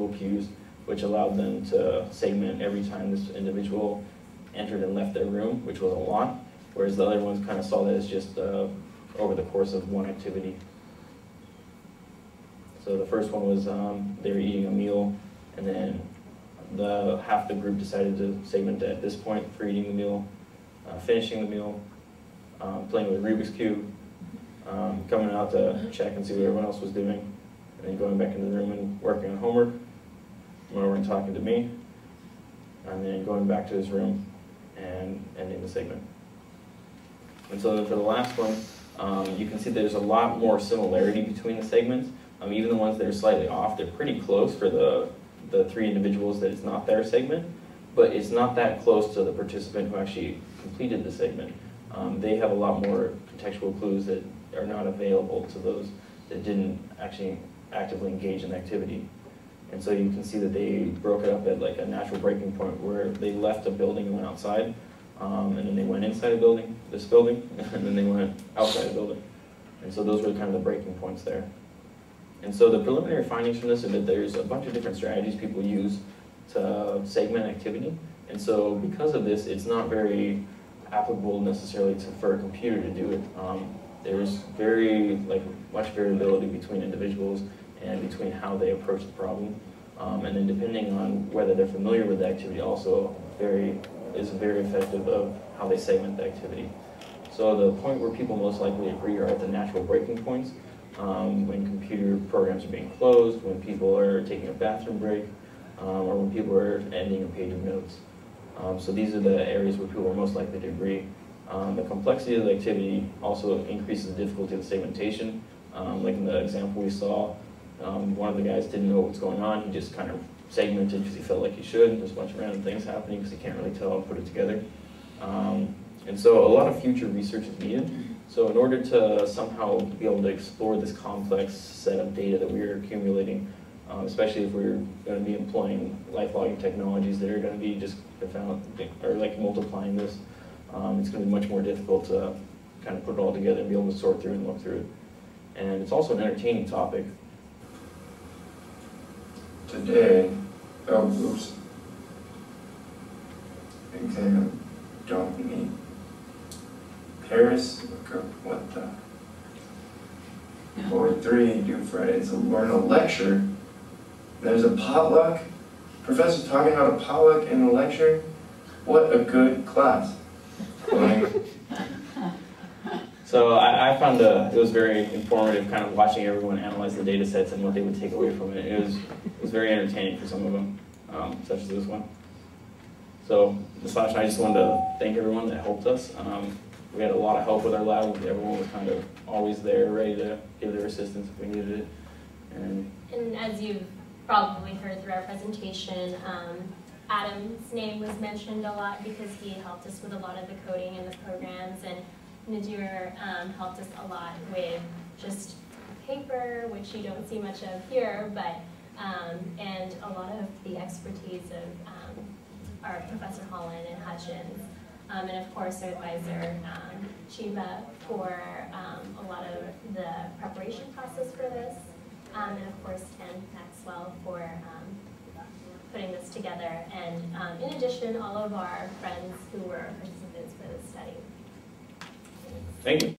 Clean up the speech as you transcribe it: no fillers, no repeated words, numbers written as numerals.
contextual cues, which allowed them to segment every time this individual entered and left their room, which was a lot, whereas the other ones kind of saw that as just over the course of one activity. So the first one was they were eating a meal, and then half the group decided to segment at this point for eating the meal, finishing the meal, playing with Rubik's Cube, coming out to check and see what everyone else was doing, and then going back into the room and working on homework, going over and talking to me, and then going back to his room and ending the segment. And so for the last one, you can see there's a lot more similarity between the segments. Even the ones that are slightly off, they're pretty close for the three individuals that it's not their segment, but it's not that close to the participant who actually completed the segment. They have a lot more contextual clues that are not available to those that didn't actually actively engage in the activity. And so you can see that they broke it up at like a natural breaking point where they left a building and went outside, and then they went inside a building, this building, and then they went outside a building. And so those were kind of the breaking points there. And so the preliminary findings from this are that there's a bunch of different strategies people use to segment activity. And so because of this, it's not very applicable necessarily for a computer to do it. There's much variability between individuals and between how they approach the problem. And then depending on whether they're familiar with the activity also is very effective of how they segment the activity. So the point where people most likely agree are at the natural breaking points, when computer programs are being closed, when people are taking a bathroom break, or when people are ending a page of notes. So these are the areas where people are most likely to agree. The complexity of the activity also increases the difficulty of the segmentation. Like in the example we saw, one of the guys didn't know what's going on. He just kind of segmented because he felt like he should. There's a bunch of random things happening because he can't really tell and put it together. And so a lot of future research is needed. So in order to somehow be able to explore this complex set of data that we are accumulating, especially if we're going to be employing life logging technologies that are going to be just like multiplying this, it's going to be much more difficult to kind of put it all together and be able to sort through and look through it. And it's also an entertaining topic. Today, exam, don't meet Paris, look up what the Board 3 do Friday. So we're in a lecture. There's a potluck. Professor talking about a potluck in a lecture. What a good class. So I found it was very informative, kind of watching everyone analyze the data sets and what they would take away from it. It was very entertaining for some of them, such as this one. So Nastasha, I just wanted to thank everyone that helped us. We had a lot of help with our lab. Everyone was kind of always there, ready to give their assistance if we needed it. And as you've probably heard through our presentation, Adam's name was mentioned a lot because he helped us with a lot of the coding and the programs, and Nadir helped us a lot with just paper, which you don't see much of here, but and a lot of the expertise of our Professor Holland and Hutchins. And of course our advisor, Chiba, for a lot of the preparation process for this. And of course Ken Maxwell for putting this together. And in addition, all of our friends who were participants for this study. thank you.